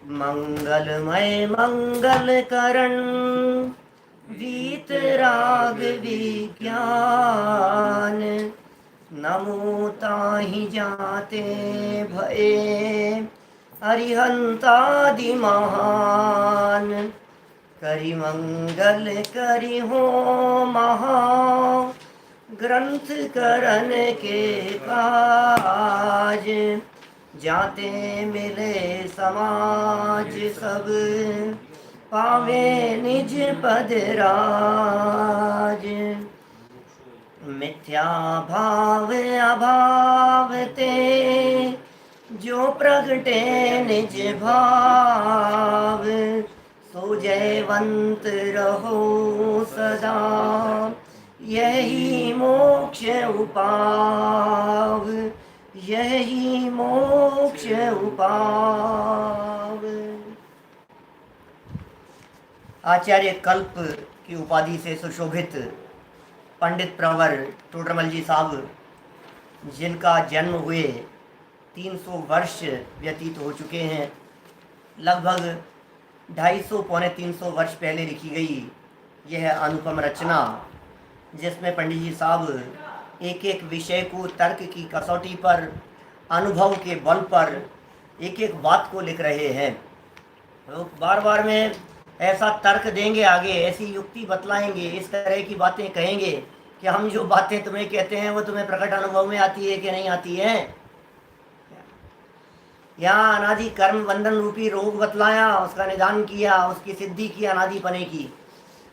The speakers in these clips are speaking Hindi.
मंगलमय मंगल करण वीतराग विज्ञान। नमो ताहि जाते भये अरिहंतादि महान। करि मंगल करि हो महा ग्रंथ करन के काज। जाते मिले समाज सब पावे निज पद राज। मिथ्या भाव अभाव ते जो प्रगटे निज भाव। सो जयवंत रहो सदा यही मोक्ष उपाव। यही मोक्ष उपाव। आचार्य कल्प की उपाधि से सुशोभित पंडित प्रवर टोडरमल जी साहब, जिनका जन्म हुए 300 वर्ष व्यतीत हो चुके हैं, लगभग 250 पौने 300 वर्ष पहले लिखी गई यह अनुपम रचना, जिसमें पंडित जी साहब एक एक विषय को तर्क की कसौटी पर, अनुभव के बल पर एक एक बात को लिख रहे हैं। तो बार बार में ऐसा तर्क देंगे, आगे ऐसी युक्ति बतलाएंगे, इस तरह की बातें कहेंगे कि हम जो बातें तुम्हें कहते हैं वो तुम्हें प्रकट अनुभव में आती है कि नहीं आती है। यहाँ अनादि कर्म बंधन रूपी रोग बतलाया, उसका निदान किया, उसकी सिद्धि की, अनादि पने की।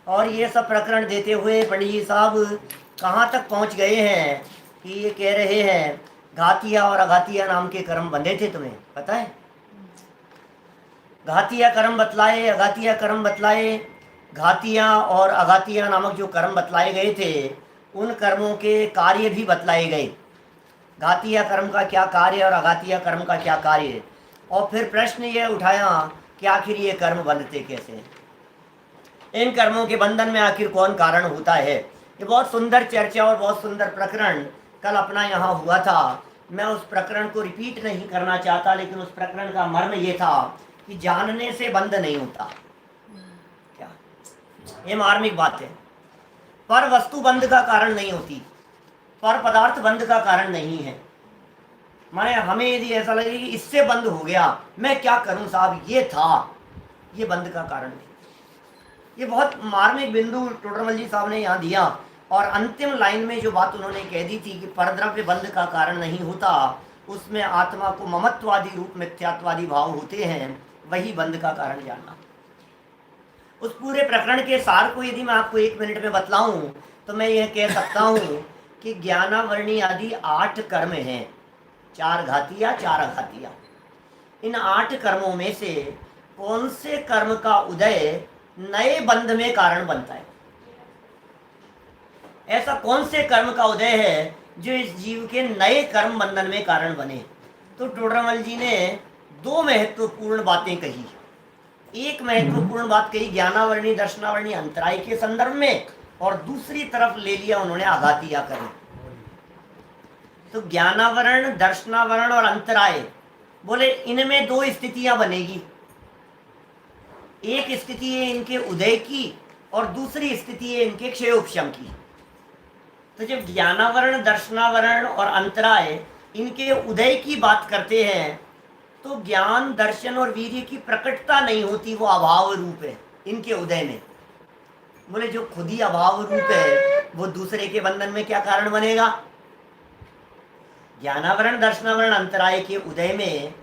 और ये सब प्रकरण देते हुए पंडित जी साहब कहाँ तक पहुँच गए हैं कि ये कह रहे हैं घातिया और अघातिया नाम के कर्म बंधे थे, तुम्हें पता है। घातिया कर्म बतलाए, अघातिया कर्म बतलाए। घातिया और अघातिया नामक जो कर्म बतलाए गए थे, उन कर्मों के कार्य भी बतलाए गए। घातिया कर्म का क्या कार्य और अघातिया कर्म का क्या कार्य। और फिर प्रश्न ये उठाया कि आखिर ये कर्म बंधते कैसे, इन कर्मों के बंधन में आखिर कौन कारण होता है। ये बहुत सुंदर चर्चा और बहुत सुंदर प्रकरण कल अपना यहाँ हुआ था। मैं उस प्रकरण को रिपीट नहीं करना चाहता, लेकिन उस प्रकरण का मर्म ये था कि जानने से बंध नहीं होता। क्या ये मार्मिक बात है। पर वस्तु बंध का कारण नहीं होती, पर पदार्थ बंध का कारण नहीं है। माने हमें यदि ऐसा लगे कि इससे बंध हो गया, मैं क्या करूं साहब, ये था, ये बंध का कारण नहीं। ये बहुत मार्मिक बिंदु टोडरमल जी साहब ने यहाँ दिया। और अंतिम लाइन में जो बात उन्होंने कह दी थी कि परद्रव्य बंध का कारण नहीं होता, उसमें आत्मा को ममत्वादी रूप मिथ्यात्वादी भाव होते हैं, वही बंध का कारण जानना। उस पूरे प्रकरण के सार को यदि मैं आपको 1 मिनट में बतलाऊं तो मैं यह कह सकता हूं कि ज्ञानावरणी आदि 8 कर्म हैं, 4 घातिया 4 अघातिया। इन 8 कर्मों में से कौन से कर्म का उदय नए बंध में कारण बनता है। ऐसा कौन से कर्म का उदय है जो इस जीव के नए कर्म बंधन में कारण बने। तो टोडरमल जी ने 2 महत्वपूर्ण बातें कही। एक महत्वपूर्ण बात कही ज्ञानावरणी दर्शनावरणी अंतराय के संदर्भ में, और दूसरी तरफ ले लिया उन्होंने आघातिया कर्म। तो ज्ञानावरण, दर्शनावरण और अंतराय, बोले इनमें 2 स्थितियां बनेगी। एक स्थिति है इनके उदय की और दूसरी स्थिति है इनके क्षयोपशम की। तो जब ज्ञानावरण, दर्शनावरण और अंतराय इनके उदय की बात करते हैं, तो ज्ञान, दर्शन और वीर्य की प्रकटता नहीं होती, वो अभाव रूप है इनके उदय में। बोले जो खुद ही अभाव रूप है वो दूसरे के बंधन में क्या कारण बनेगा। ज्ञानावरण, दर्शनावरण, अंतराय के उदय में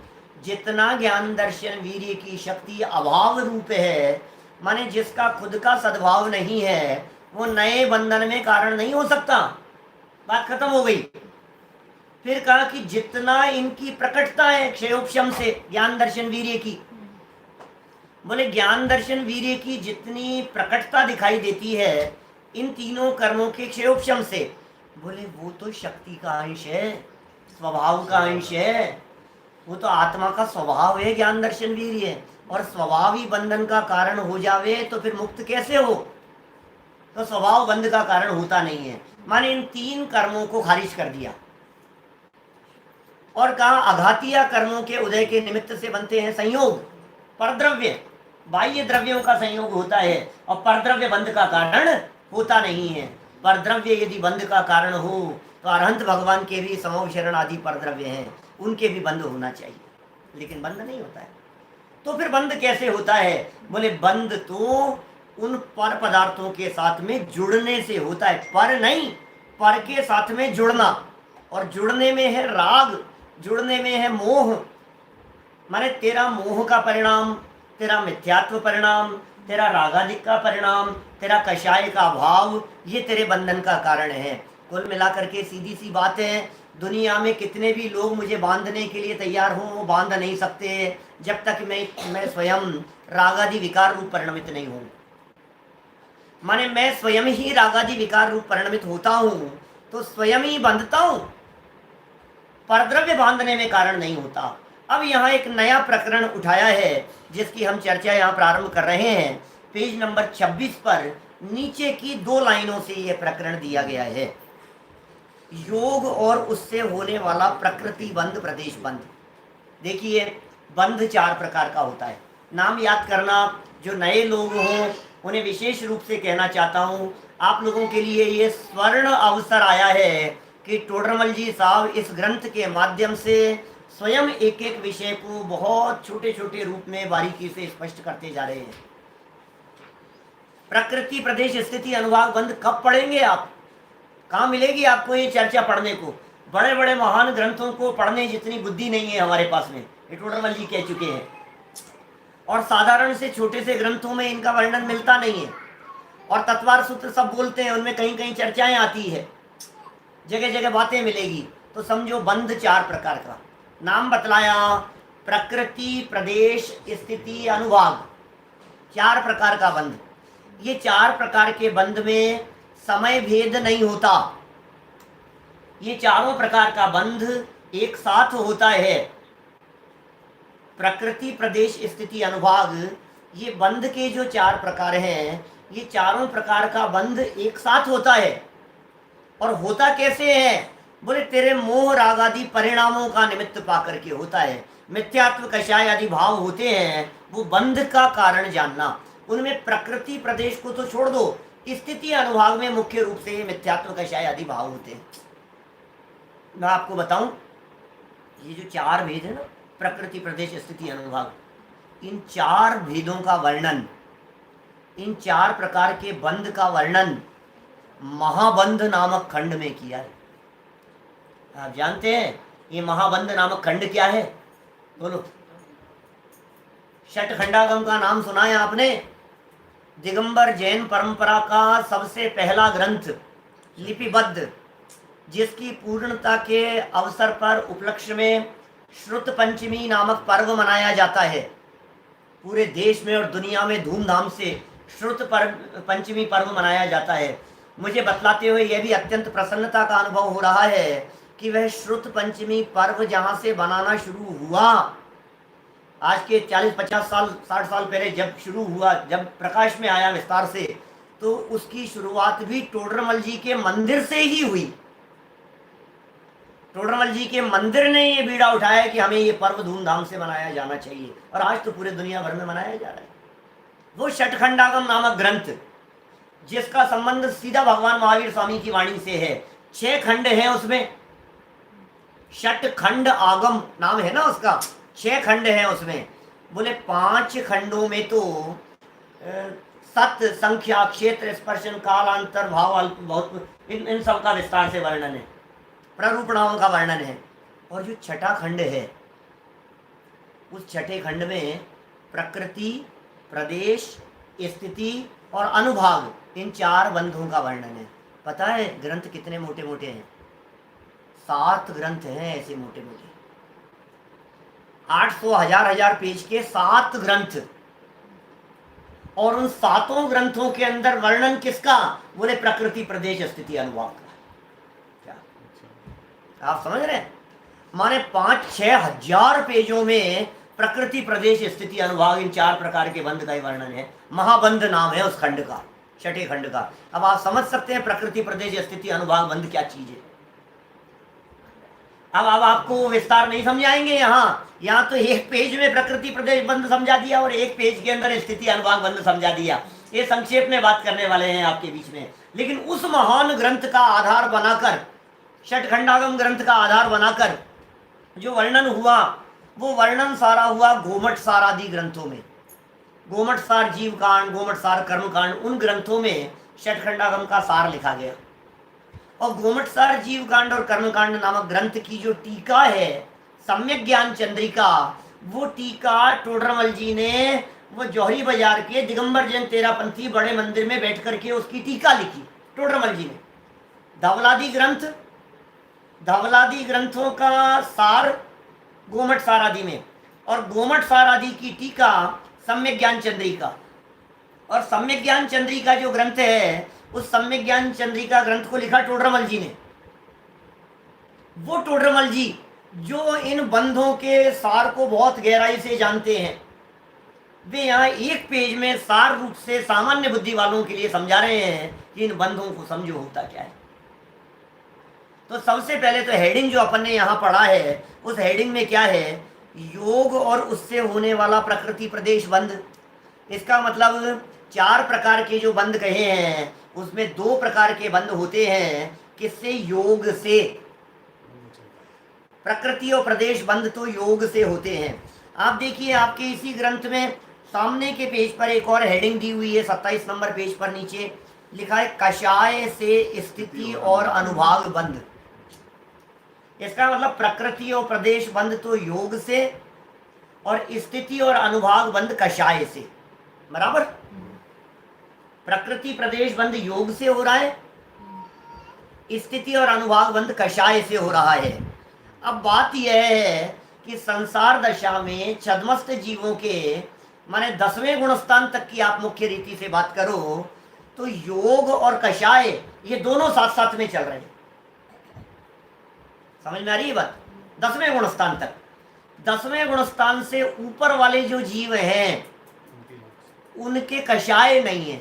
जितना ज्ञान, दर्शन, वीर्य की शक्ति अभाव रूप है, माने जिसका खुद का सद्भाव नहीं है, वो नए बंधन में कारण नहीं हो सकता। बात खत्म हो गई। फिर कहा कि जितना इनकी प्रकटता है क्षयोपशम से, ज्ञान, दर्शन, वीर्य की, बोले ज्ञान, दर्शन, वीर्य की जितनी प्रकटता दिखाई देती है इन तीनों कर्मों के क्षयोपशम से, बोले वो तो शक्ति का अंश है, स्वभाव का अंश है। वो तो आत्मा का स्वभाव है ज्ञान, दर्शन, वीर्य। और स्वभाव ही बंधन का कारण हो जावे तो फिर मुक्त कैसे हो। तो स्वभाव बंध का कारण होता नहीं है। माने इन 3 कर्मों को खारिज कर दिया और कहा अघातिया कर्मों के उदय के निमित्त से बनते हैं संयोग। परद्रव्य बाह्य द्रव्यों का संयोग होता है और परद्रव्य बंध का कारण होता नहीं है। परद्रव्य यदि बंध का कारण हो तो अरहंत भगवान के भी समोह शरण आदि परद्रव्य हैं, उनके भी बंध होना चाहिए, लेकिन बंध नहीं होता है। तो फिर बंध कैसे होता है? बोले बंध तो उन पर पदार्थों के साथ में जुड़ने से होता है। पर नहीं, पर के साथ में जुड़ना, और जुड़ने में है राग, जुड़ने में है मोह। माने तेरा मोह का परिणाम, तेरा मिथ्यात्व परिणाम, तेरा रागादिक का परिणाम, तेरा कषाय का भाव, ये तेरे बंधन का कारण है। कुल मिलाकर के सीधी सी बात है, दुनिया में कितने भी लोग मुझे बांधने के लिए तैयार हों, वो बांध नहीं सकते जब तक मैं स्वयं रागादि विकार रूप परिणमित नहीं हूं। माने मैं स्वयं ही रागादि विकार रूप परिणमित होता हूं तो स्वयं ही बंधता हूं, परद्रव्य बांधने में कारण नहीं होता। अब यहाँ एक नया प्रकरण उठाया है जिसकी हम चर्चा यहाँ प्रारंभ कर रहे हैं। पेज नंबर 26 पर नीचे की 2 लाइनों से यह प्रकरण दिया गया है, योग और उससे होने वाला प्रकृति बंध प्रदेश बंध। देखिए, बंध 4 प्रकार का होता है। नाम याद करना, जो नए लोग हों उन्हें विशेष रूप से कहना चाहता हूँ, आप लोगों के लिए ये स्वर्ण अवसर आया है कि टोडरमल जी साहब इस ग्रंथ के माध्यम से स्वयं एक एक विषय को बहुत छोटे छोटे रूप में बारीकी से स्पष्ट करते जा रहे हैं। प्रकृति प्रदेश स्थिति अनुभाग बंध कब पढ़ेंगे आप? कहाँ मिलेगी आपको ये चर्चा पढ़ने को? बड़े बड़े महान ग्रंथों को पढ़ने जितनी बुद्धि नहीं है हमारे पास में, ये टोडरमल जी कह चुके हैं। और साधारण से छोटे से ग्रंथों में इनका वर्णन मिलता नहीं है। और तत्वार सूत्र सब बोलते हैं, उनमें कहीं कहीं चर्चाएं आती है, जगह जगह बातें मिलेगी। तो समझो बंध 4 प्रकार का नाम बतलाया, प्रकृति प्रदेश स्थिति अनुभाग, 4 प्रकार का बंध। ये 4 प्रकार के बंध में समय भेद नहीं होता, ये चारों प्रकार का बंध एक साथ होता है। प्रकृति प्रदेश स्थिति अनुभाग, ये बंध के जो 4 प्रकार हैं, ये चारों प्रकार का बंध एक साथ होता है। और होता कैसे है? बोले तेरे मोह राग आदि परिणामों का निमित्त पाकर के होता है। मिथ्यात्व कषाय आदि भाव होते हैं, वो बंध का कारण जानना। उनमें प्रकृति प्रदेश को तो छोड़ दो, स्थिति अनुभाग में मुख्य रूप से मिथ्यात्व कषाय आदि भाव होते हैं। मैं आपको बताऊं, ये जो 4 भेद है ना, प्रकृति प्रदेश स्थिति अनुभाग, इन 4 भेदों का वर्णन, इन 4 प्रकार के बंध का वर्णन महाबंध नामक खंड में किया है। आप जानते हैं ये महाबंध नामक खंड क्या है? बोलो। षटखंडागम का नाम सुना है आपने? दिगंबर जैन परंपरा का सबसे पहला ग्रंथ लिपिबद्ध, जिसकी पूर्णता के अवसर पर उपलक्ष्य में श्रुत पंचमी नामक पर्व मनाया जाता है। पूरे देश में और दुनिया में धूमधाम से श्रुत पंचमी पर्व मनाया जाता है। मुझे बतलाते हुए यह भी अत्यंत प्रसन्नता का अनुभव हो रहा है कि वह श्रुत पंचमी पर्व जहाँ से बनाना शुरू हुआ, आज के 40-50 साल 60 साल पहले जब शुरू हुआ, जब प्रकाश में आया विस्तार से, तो उसकी शुरुआत भी टोडरमल जी के मंदिर से ही हुई। टोडरमल जी के मंदिर ने ये बीड़ा उठाया कि हमें ये पर्व धूमधाम से मनाया जाना चाहिए, और आज तो पूरे दुनिया भर में मनाया जा रहा है। वो षटखंडागम नामक ग्रंथ, जिसका संबंध सीधा भगवान महावीर स्वामी की वाणी से है। 6 खंड हैं उसमें, षटखंड आगम नाम है ना उसका, 6 खंड हैं उसमें। बोले 5 खंडों में तो सत्य संख्या क्षेत्र स्पर्शन कालांतर भाव अल्प बहुत इन सब का विस्तार से वर्णन है, प्ररूपणाओं का वर्णन है। और जो 6ठा खंड है, उस 6ठे खंड में प्रकृति प्रदेश स्थिति और अनुभाग, इन 4 बंधों का वर्णन है। पता है ग्रंथ कितने मोटे मोटे हैं? 7 ग्रंथ हैं ऐसे मोटे मोटे, 800 1000 पेज के 7 ग्रंथ। और उन 7 ग्रंथों के अंदर वर्णन किसका? बोले प्रकृति प्रदेश स्थिति अनुभाग का। क्या आप समझ रहे हैं? माने 5-6 हजार पेजों में प्रकृति प्रदेश स्थिति अनुभाग, इन 4 प्रकार के बंध का ही वर्णन है। महाबंध नाम है उस खंड का, 6ठे खंड का। अब आप समझ सकते हैं प्रकृति प्रदेश स्थिति अनुभाग बंध क्या चीज है। अब आपको विस्तार नहीं समझाएंगे। यहाँ तो एक पेज में प्रकृति प्रदेश बंध समझा दिया और एक पेज के अंदर स्थिति अनुभाग बंध समझा दिया। ये संक्षेप में बात करने वाले हैं आपके बीच में। लेकिन उस महान ग्रंथ का आधार बनाकर, षटखंडागम ग्रंथ का आधार बनाकर जो वर्णन हुआ, वो वर्णन सारा हुआ गोमट सार आदि ग्रंथों में। गोमट सार जीव कांड, गोमट सार कर्म कांड, उन ग्रंथों में षटखंडागम का सार लिखा गया। और गोमट सार जीव कांड और कर्म कांड नामक ग्रंथ की जो टीका है सम्यक ज्ञान चंद्रिका, वो टीका टोडरमल जी ने वो जौहरी बाजार के दिगंबर जैन तेरापंथी बड़े मंदिर में बैठ करके उसकी टीका लिखी टोडरमल जी ने। धवलादी ग्रंथों का सार गोमट सार आदि में, और गोमट सार आदि की टीका सम्यक ज्ञान चंद्रिका। और सम्यक ज्ञान चंद्रिका जो ग्रंथ है, उस सम्यक ज्ञान चंद्रिका ग्रंथ को लिखा टोडरमल जी ने। वो टोडरमल जी जो इन बंधों के सार को बहुत गहराई से जानते हैं, वे यहाँ एक पेज में सार रूप से सामान्य बुद्धि वालों के लिए समझा रहे हैं कि इन बंधों को समझो होता क्या है। तो सबसे पहले तो हेडिंग जो अपन ने यहाँ पढ़ा है, उस हेडिंग में क्या है, योग और उससे होने वाला प्रकृति प्रदेश बंध। इसका मतलब 4 प्रकार के जो बंध कहे हैं, उसमें 2 प्रकार के बंध होते हैं। किससे? योग से। प्रकृति और प्रदेश बंध तो योग से होते हैं। आप देखिए, आपके इसी ग्रंथ में सामने के पेज पर एक और हेडिंग दी हुई है, 27 नंबर पेज पर नीचे लिखा है कषाय से स्थिति और अनुभाग बंध। इसका मतलब प्रकृति और प्रदेश बंध तो योग से, और स्थिति और अनुभाग बंध कषाय से। बराबर? प्रकृति प्रदेश बंध योग से हो रहा है, स्थिति और अनुभाग बंध कषाय से हो रहा है। अब बात यह है कि संसार दशा में छद्मस्त जीवों के माने 10वें गुणस्थान तक की आप मुख्य रीति से बात करो तो योग और कषाय ये दोनों साथ साथ में चल रहे हैं। समझ में आ रही है बात? 10वें गुणस्थान तक। 10वें गुणस्थान से ऊपर वाले जो जीव हैं उनके कषाय नहीं है।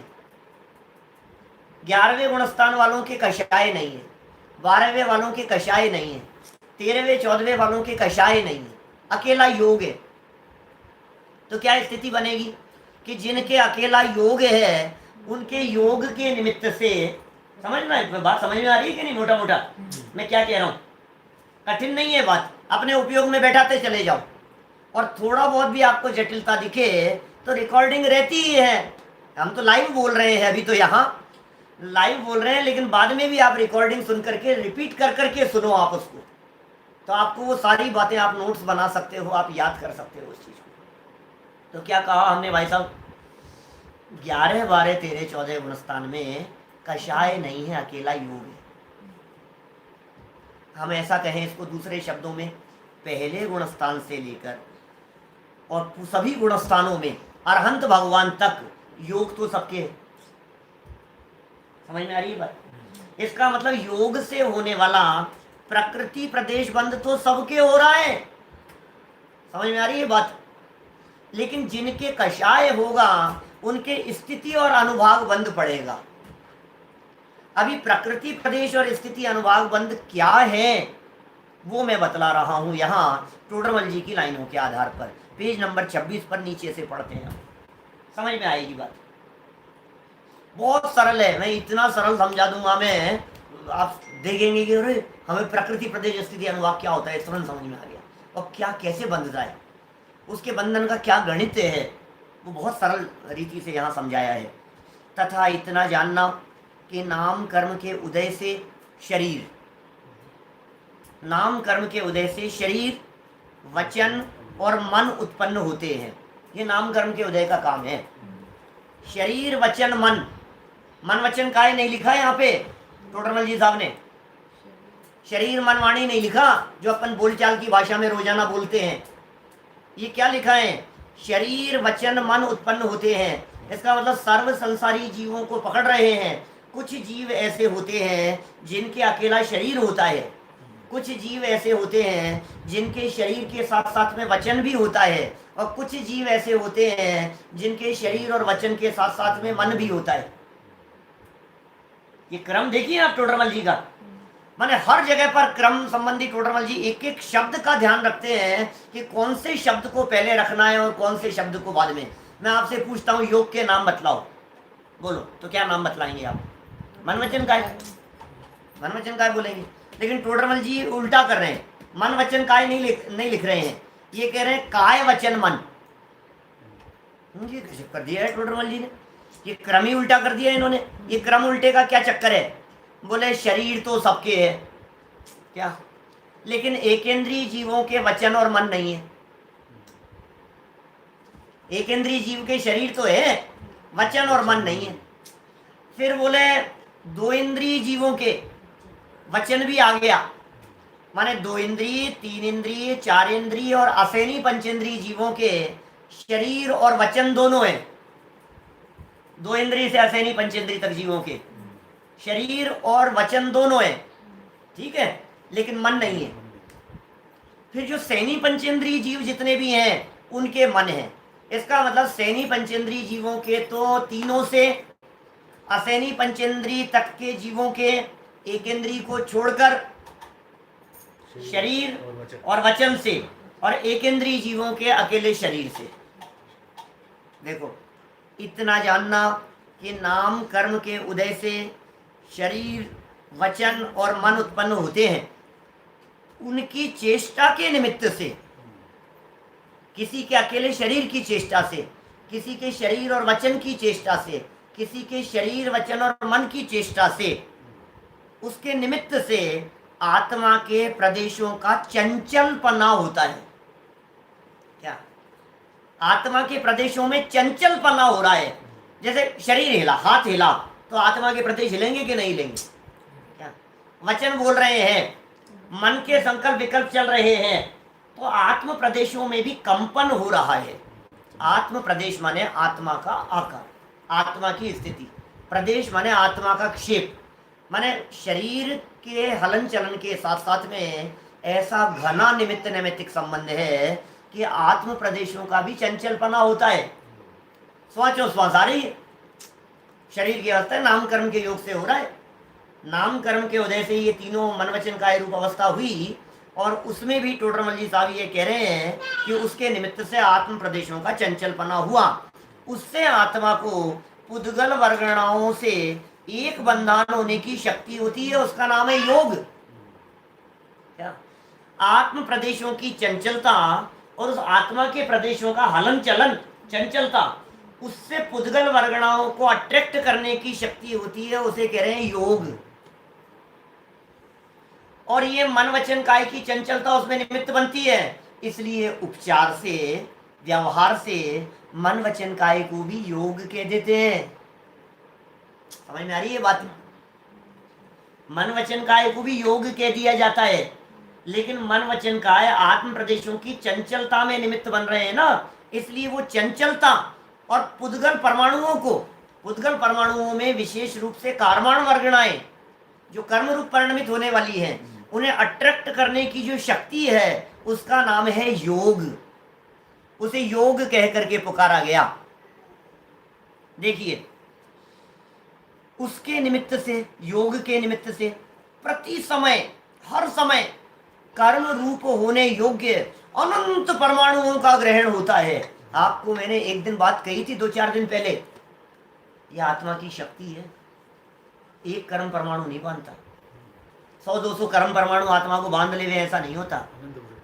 11वें गुणस्थान वालों के कषाय नहीं है, 12वें वालों के कषाय नहीं है, 13वें 14वें वालों के कषाय नहीं है, अकेला योग है। तो क्या स्थिति बनेगी कि जिनके अकेला योग है, उनके योग के निमित्त से, समझ में बात समझ में आ रही है कि नहीं? मोटा मोटा मैं क्या कह रहा हूँ, कठिन नहीं है बात, अपने उपयोग में बैठाते चले जाओ। और थोड़ा बहुत भी आपको जटिलता दिखे तो रिकॉर्डिंग रहती ही है। हम तो लाइव बोल रहे हैं, अभी तो यहाँ लाइव बोल रहे हैं, लेकिन बाद में भी आप रिकॉर्डिंग सुन करके रिपीट कर करके सुनो आप उसको, तो आपको वो सारी बातें आप नोट्स बना सकते हो, आप याद कर सकते हो उस चीज़ को। तो क्या कहा हमने भाई साहब? 11, 12, 13, 14 गुणस्थान में कषाय नहीं है, अकेला योग है। हम ऐसा कहें इसको दूसरे शब्दों में, पहले गुणस्थान से लेकर और सभी गुणस्थानों में अरहंत भगवान तक योग तो सबके है। समझ में आ रही है बात? इसका मतलब योग से होने वाला प्रकृति प्रदेश बंध तो सबके हो रहा है। समझ में आ रही है बात? लेकिन जिनके कषाय होगा उनके स्थिति और अनुभाग बंध पड़ेगा। अभी प्रकृति प्रदेश और स्थिति अनुभाग बंध क्या है वो मैं बतला रहा हूं यहाँ टोडरमल जी की लाइनों के आधार पर। पेज नंबर 26 पर नीचे से पढ़ते हैं, समझ में आएगी बात। बहुत सरल है, मैं इतना सरल समझा दूंगा मैं, आप देखेंगे कि अरे हमें प्रकृति प्रदेश स्थिति अनुभाग क्या होता है, तुरंत समझ में आ गया। और क्या कैसे बंधता है, उसके बंधन का क्या गणित है, वो बहुत सरल रीति से यहाँ समझाया है। तथा इतना जानना कि नाम कर्म के उदय से शरीर, नाम कर्म के उदय से शरीर, वचन और मन उत्पन्न होते हैं। ये नाम कर्म के उदय का काम है। शरीर, वचन, मन। मन वचन काय नहीं लिखा है यहाँ पे टोडरमल जी साहब ने। शरीर मन वाणी नहीं लिखा, जो अपन बोलचाल की भाषा में रोजाना बोलते हैं। ये क्या लिखा है? शरीर, वचन, मन उत्पन्न होते हैं। इसका मतलब सर्व संसारी जीवों को पकड़ रहे हैं। कुछ जीव ऐसे होते हैं जिनके अकेला शरीर होता है, कुछ जीव ऐसे होते हैं जिनके शरीर के साथ साथ में वचन भी होता है, और कुछ जीव ऐसे होते हैं जिनके शरीर और वचन के साथ साथ में मन भी होता है। ये क्रम देखिए आप टोडरमल जी का, माने हर जगह पर क्रम संबंधी टोडरमल जी एक एक शब्द का ध्यान रखते हैं कि कौन से शब्द को पहले रखना है और कौन से शब्द को बाद में। मैं आपसे पूछता हूँ योग के नाम बतलाओ, बोलो तो क्या नाम बतलाएंगे आप? मन वचन काय, मन वचन काय बोलेंगे। लेकिन टोडरमल जी उल्टा कर रहे हैं, मन वचन काय नहीं लिख रहे हैं, ये कह रहे हैं काय वचन मन। ये कैसे कर दिया है टोडरमल जी ने, ये क्रम ही उल्टा कर दिया इन्होंने। ये क्रम उल्टे का क्या चक्कर है? बोले शरीर तो सबके है क्या, लेकिन एकेंद्रीय जीवों के वचन और मन नहीं है। एकेंद्रीय जीव के शरीर तो है, वचन और मन नहीं है। फिर बोले दो इंद्रिय जीवों के वचन भी आ गया, माने दो इंद्रिय, तीन इंद्रिय, चार इंद्रिय और असेनी पंचेंद्रिय जीवों के शरीर और वचन दोनों है। दो इंद्रिय से असेनी पंचेंद्रिय तक जीवों के शरीर और वचन दोनों है, ठीक है, लेकिन मन नहीं है। फिर जो सैनी पंचेंद्रिय जीव जितने भी हैं उनके मन है। इसका मतलब सैनी पंचेंद्रिय जीवों के तो तीनों से, असैनी पंचेंद्रिय तक के जीवों के एक इंद्रिय को छोड़कर शरीर और वचन से, और एक इंद्रिय जीवों के अकेले शरीर से। देखो इतना जानना कि नाम कर्म के उदय से शरीर, वचन और मन उत्पन्न होते हैं। उनकी चेष्टा के निमित्त से, किसी के अकेले शरीर की चेष्टा से, किसी के शरीर और वचन की चेष्टा से, किसी के शरीर, वचन और मन की चेष्टा से, उसके निमित्त से आत्मा के प्रदेशों का चंचलपना होता है। क्या आत्मा के प्रदेशों में चंचलपना हो रहा है? जैसे शरीर हिला, हाथ हिला, तो आत्मा के प्रदेश हिलेंगे कि नहीं हिलेंगे? क्या वचन बोल रहे हैं, मन के संकल्प विकल्प चल रहे हैं, तो आत्म प्रदेशों में भी कंपन हो रहा है। आत्म प्रदेश माने आत्मा का आकार, आत्मा की स्थिति। प्रदेश माने आत्मा का क्षेप, माने शरीर के हलन चलन के साथ साथ में ऐसा घना निमित्त नैमित्तिक संबंध है कि आत्म प्रदेशों का भी चंचलपना होता है। श्वासों श्वास आ रही है, शरीर की अवस्था नाम कर्म के योग से हो रहा है। नाम कर्म के उदय से ये तीनों मन वचन काय रूप अवस्था हुई, और उसमें भी टोडरमल जी साहब ये कह रहे हैं कि उसके निमित्त से आत्म प्रदेशों का चंचलपना हुआ। उससे आत्मा को पुद्गल वर्गणाओं से एक बंधन होने की शक्ति होती है, उसका नाम है योग। क्या आत्म प्रदेशों की चंचलता और उस आत्मा के प्रदेशों का हलन चलन, चंचलता, उससे पुद्गल वर्गणाओं को अट्रैक्ट करने की शक्ति होती है, उसे कह रहे हैं योग। और ये मन वचन काय की चंचलता उसमें निमित्त बनती है, इसलिए उपचार से, व्यवहार से मन वचन काय को भी योग कह देते हैं। समझ में आ रही है बात? मन वचन काय को भी योग कह दिया जाता है, लेकिन मन वचन काय आत्म प्रदेशों की चंचलता में निमित्त बन रहे हैं ना, इसलिए वो चंचलता और पुद्गल परमाणुओं को, पुद्गल परमाणुओं में विशेष रूप से कार्माण वर्गणाएं जो कर्म रूप परिणमित होने वाली हैं, उन्हें अट्रैक्ट करने की जो शक्ति है उसका नाम है योग। उसे योग कह करके पुकारा गया। देखिए उसके निमित्त से, योग के निमित्त से प्रति समय, हर समय कर्म रूप होने योग्य अनंत परमाणुओं का ग्रहण होता है। आपको मैंने एक दिन बात कही थी, 2-4 दिन पहले, यह आत्मा की शक्ति है। एक कर्म परमाणु नहीं बांधता, 100-200 कर्म परमाणु आत्मा को बांध ले, ऐसा नहीं होता।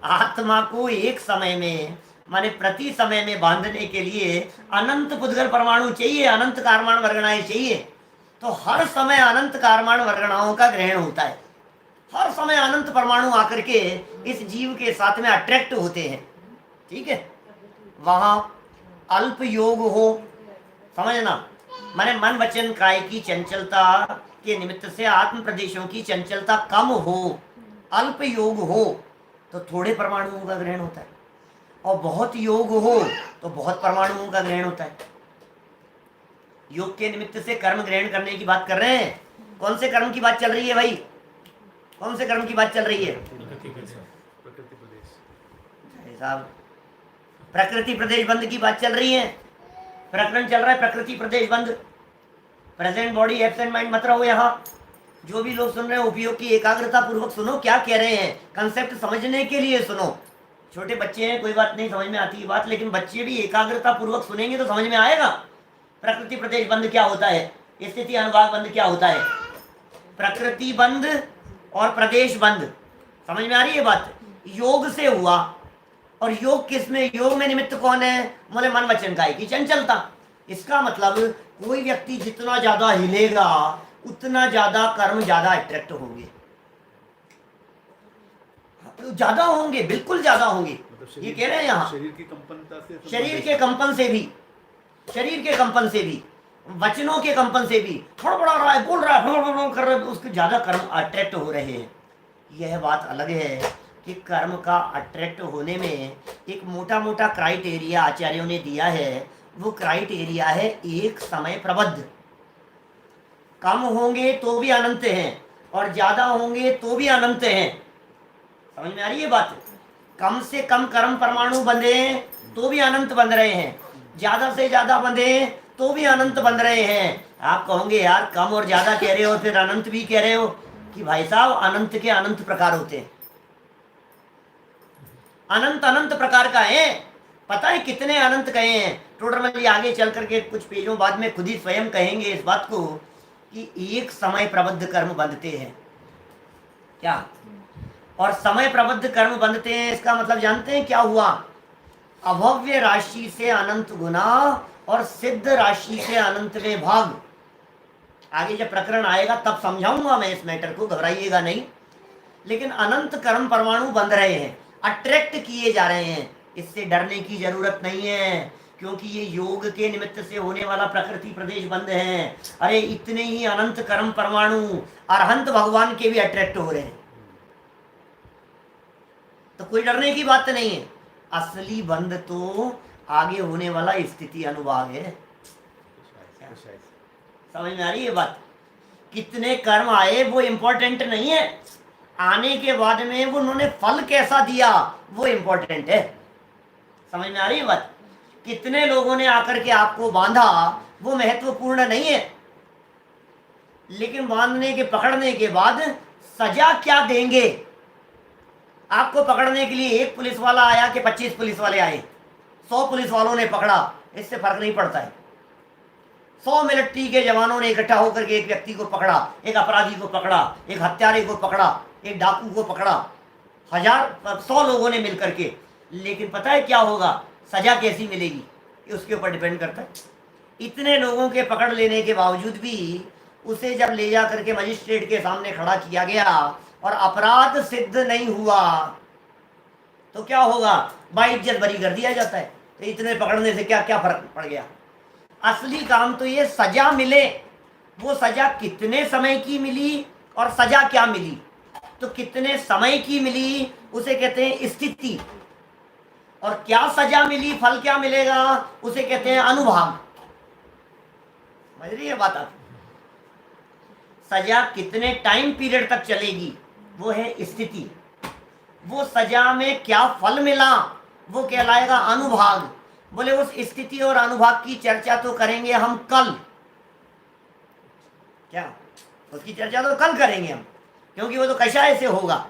आत्मा को एक समय में, माने प्रति समय में बांधने के लिए अनंत पुद्गल परमाणु चाहिए, अनंत कार्माण वर्गणाएं चाहिए। तो हर समय अनंत कार्माण वर्गणाओं का ग्रहण होता है। हर समय अनंत परमाणु आकर के इस जीव के साथ में अट्रैक्ट होते हैं, ठीक है। वहां अल्प योग हो, समझना, माने मन वचन काय की चंचलता के निमित्त से आत्म प्रदेशों की चंचलता कम हो, अल्प योग हो तो थोड़े परमाणुओं का ग्रहण होता है, और बहुत योग हो तो बहुत परमाणुओं का ग्रहण होता है। योग के निमित्त से कर्म ग्रहण करने की बात कर रहे हैं। कौन से कर्म की बात चल रही है भाई? कौन से कर्म की बात चल रही है साहब? प्रकृति प्रदेश बंद की बात चल रही है। प्रकरण चल रहा है प्रकृति प्रदेश बंद। प्रेजेंट बॉडी एब्सेंट माइंड मत रहो यहाँ। जो भी लोग सुन रहे हैं उपयोग की एकाग्रता पूर्वक सुनो, क्या कह रहे हैं, कंसेप्ट समझने के लिए सुनो। छोटे बच्चे हैं, कोई बात नहीं, समझ में आती है बात, लेकिन बच्चे भी एकाग्रता पूर्वक सुनेंगे तो समझ में आएगा। प्रकृति प्रदेश बंद क्या होता है, स्थिति अनुभाग बंद क्या होता है, प्रकृति बंद और प्रदेश बंद, समझ में आ रही है बात। योग से हुआ, और योग किस में, योग में निमित्त कौन है, बोले मन वचन काया की चंचलता। इसका मतलब कोई व्यक्ति जितना ज्यादा हिलेगा उतना ज्यादा कर्म ज्यादा अट्रैक्ट होंगे, ज्यादा होंगे, बिल्कुल ज्यादा होंगे। मतलब ये कह रहे हैं यहाँ शरीर की कंपनता से, शरीर के कंपन से भी, शरीर के कंपन से भी, वचनों के कंपन से भी, फड़फड़ा रहा है, बोल रहा है, कर रहा है, उसके ज्यादा कर्म अट्रैक्ट हो रहे हैं। यह बात अलग है कि कर्म का अट्रैक्ट होने में एक मोटा मोटा क्राइटेरिया आचार्यों ने दिया है। वो क्राइटेरिया है एक समय प्रबद्ध। कम होंगे तो भी अनंत हैं और ज्यादा होंगे तो भी अनंत हैं। समझ में आ रही है बात। कम से कम कर्म परमाणु बंधे तो भी अनंत बन रहे हैं, ज्यादा से ज्यादा बंधे तो भी अनंत बन रहे हैं। आप कहोगे यार कम और ज्यादा कह रहे हो फिर अनंत भी कह रहे हो, कि भाई साहब अनंत के अनंत प्रकार होते हैं। अनंत अनंत प्रकार का है, पता है कितने अनंत कहे हैं। टोडरमल जी आगे चल करके कुछ पेजों बाद में खुद ही स्वयं कहेंगे इस बात को कि एक समय प्रबद्ध कर्म बंधते हैं क्या, और समय प्रबद्ध कर्म बंधते हैं इसका मतलब जानते हैं क्या हुआ, अभव्य राशि से अनंत गुना और सिद्ध राशि से अनंत में भाग। आगे जब प्रकरण आएगा तब समझाऊंगा मैं इस मैटर को, घबराइएगा नहीं। लेकिन अनंत कर्म परमाणु बंध रहे हैं, अट्रैक्ट किए जा रहे हैं। इससे डरने की जरूरत नहीं है, क्योंकि ये योग के निमित्त से होने वाला प्रकृति प्रदेश बंद है। अरे इतने ही अनंत कर्म परमाणु अरहंत भगवान के भी अट्रैक्ट हो रहे हैं, तो कोई डरने की बात नहीं है। असली बंद तो आगे होने वाला स्थिति अनुभाग है। समझ में आ रही है बात। कितने कर्म आए वो इंपॉर्टेंट नहीं है, आने के बाद में वो उन्होंने फल कैसा दिया वो इंपॉर्टेंट है। समझ में आ रही है बात। कितने लोगों ने आकर के आपको बांधा वो महत्वपूर्ण नहीं है, लेकिन बांधने के पकड़ने के बाद सजा क्या देंगे। आपको पकड़ने के लिए एक पुलिस वाला आया कि 25 पुलिस वाले आए, 100 पुलिस वालों ने पकड़ा, इससे फर्क नहीं पड़ता है। 100 मिलिट्री के जवानों ने इकट्ठा होकर के एक व्यक्ति को पकड़ा, एक अपराधी को पकड़ा, एक हत्यारे को पकड़ा, एक डाकू को पकड़ा, 100 लोगों ने मिलकर के, लेकिन पता है क्या होगा, सजा कैसी मिलेगी ये उसके ऊपर डिपेंड करता है। इतने लोगों के पकड़ लेने के बावजूद भी उसे जब ले जा करके मजिस्ट्रेट के सामने खड़ा किया गया और अपराध सिद्ध नहीं हुआ तो क्या होगा, बाइज्जत बरी कर दिया जाता है। तो इतने पकड़ने से क्या क्या फर्क पड़ गया। असली काम तो ये सजा मिले। वो सजा कितने समय की मिली और सजा क्या मिली, तो कितने समय की मिली उसे कहते हैं स्थिति, और क्या सजा मिली फल क्या मिलेगा उसे कहते हैं अनुभाग। समझ रही है बात आप। सजा कितने टाइम पीरियड तक चलेगी वो है स्थिति, वो सजा में क्या फल मिला वो कहलाएगा अनुभाग। बोले उस स्थिति और अनुभाग की चर्चा तो करेंगे हम कल, क्या उसकी चर्चा तो कल करेंगे हम, क्योंकि वो तो कषाय से होगा,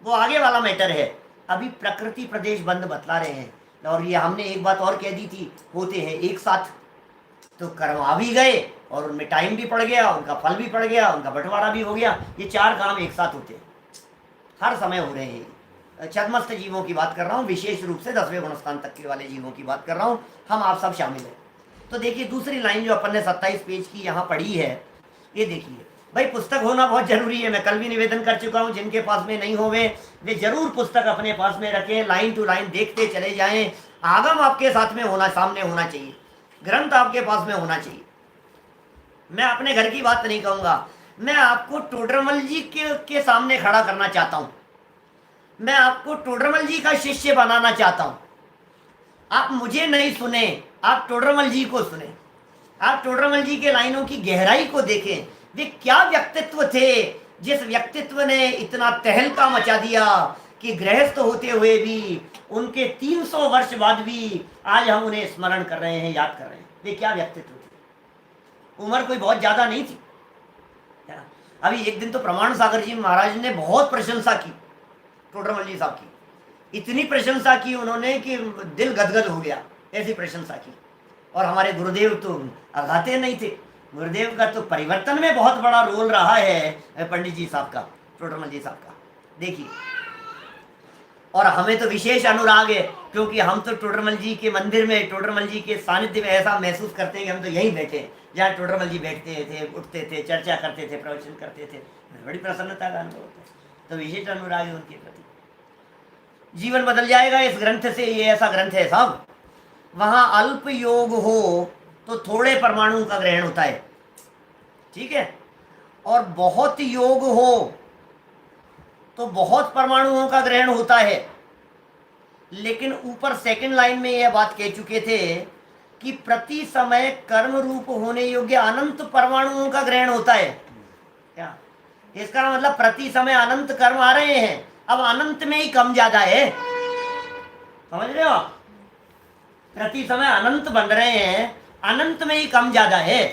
वो आगे वाला मैटर है। अभी प्रकृति प्रदेश बंद बतला रहे हैं। और ये हमने एक बात और कह दी थी, होते हैं एक साथ, तो कर्म आ भी गए और उनमें टाइम भी पड़ गया, उनका फल भी पड़ गया, उनका बंटवारा भी हो गया। ये 4 काम एक साथ होते हैं, हर समय हो रहे हैं। छद्मस्त जीवों की बात कर रहा हूँ, विशेष रूप से 10वें गुणस्थान तक के वाले जीवों की बात कर रहा हूँ, हम आप सब शामिल हैं। तो देखिए दूसरी लाइन जो अपन ने 27 पेज की यहाँ पढ़ी है, ये देखिए भाई, पुस्तक होना बहुत जरूरी है। मैं कल भी निवेदन कर चुका हूँ, जिनके पास में नहीं होवे वे जरूर पुस्तक अपने पास में रखें, लाइन टू लाइन देखते चले जाएं। आगम आपके साथ में होना, सामने होना चाहिए, ग्रंथ आपके पास में होना चाहिए। मैं अपने घर की बात नहीं कहूँगा, मैं आपको टोडरमल जी के सामने खड़ा करना चाहता हूँ, मैं आपको टोडरमल जी का शिष्य बनाना चाहता हूँ। आप मुझे नहीं सुने, आप टोडरमल जी को सुने, आप टोडरमल जी के लाइनों की गहराई को देखें। वे क्या व्यक्तित्व थे, जिस व्यक्तित्व ने इतना तहलका मचा दिया कि गृहस्थ होते हुए भी, उनके 300 वर्ष बाद भी आज हम उन्हें स्मरण कर रहे हैं, याद कर रहे हैं। वे क्या व्यक्तित्व थे। उम्र कोई बहुत ज्यादा नहीं थी, अभी एक दिन तो प्रमाण सागर जी महाराज ने बहुत प्रशंसा की टोडरमल जी साहब की, इतनी प्रशंसा की उन्होंने कि दिल गदगद हो गया, ऐसी प्रशंसा की। और हमारे गुरुदेव तो आघाते नहीं थे, गुरुदेव का तो परिवर्तन में बहुत बड़ा रोल रहा है पंडित जी साहब का, टोडरमल जी साहब का। देखिए, और हमें तो विशेष अनुराग है क्योंकि हम तो टोडरमल जी के मंदिर में, टोडरमल जी के सानिध्य में ऐसा महसूस करते हैं कि हम तो यहीं बैठे हैं जहाँ टोडरमल जी बैठते थे, उठते थे, चर्चा करते थे, प्रवचन करते थे। बड़ी प्रसन्नता का अनुभव होता है, तो विशेष अनुराग है उनके प्रति। जीवन बदल जाएगा इस ग्रंथ से, ये ऐसा ग्रंथ है साहब। वहां अल्प योग हो तो थोड़े परमाणु का ग्रहण होता है, ठीक है, और बहुत योग हो तो बहुत परमाणुओं का ग्रहण होता है। लेकिन ऊपर सेकंड लाइन में यह बात कह चुके थे कि प्रति समय कर्म रूप होने योग्य अनंत परमाणुओं का ग्रहण होता है। क्या इसका मतलब प्रति समय अनंत कर्म आ रहे हैं, अब अनंत में ही कम ज्यादा है, समझ रहे हो? प्रति समय अनंत बन रहे हैं, अनंत में ही कम ज्यादा है।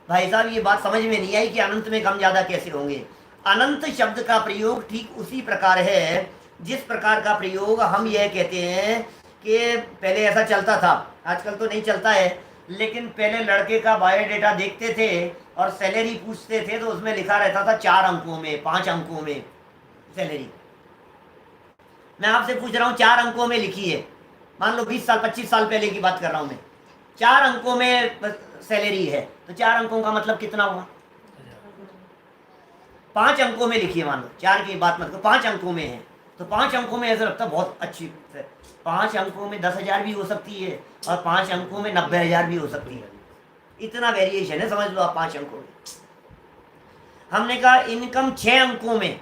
भाई साहब ये बात समझ में नहीं आई कि अनंत में कम ज्यादा कैसे होंगे। अनंत शब्द का प्रयोग ठीक उसी प्रकार है जिस प्रकार का प्रयोग हम यह कहते हैं कि पहले ऐसा चलता था, आजकल तो नहीं चलता है, लेकिन पहले लड़के का बायोडेटा देखते थे और सैलरी पूछते थे तो उसमें लिखा रहता था 4 अंकों में, 5 अंकों में सैलरी। मैं आपसे पूछ रहा हूँ 4 अंकों में लिखी है, मान लो 20 साल 25 साल पहले की बात कर रहा हूँ मैं, 4 अंकों में सैलरी है तो 4 अंकों का मतलब कितना हुआ? 5 अंकों में लिखी है, मान लो 4 की बात मत करो, 5 अंकों में है तो 5 अंकों में ऐसा लगता है बहुत अच्छी है। 5 अंकों में 10,000 भी हो सकती है और 5 अंकों में 90,000 भी हो सकती है, इतना वेरिएशन है, समझ लो आप 5 अंकों में। हमने कहा इनकम 6 अंकों में,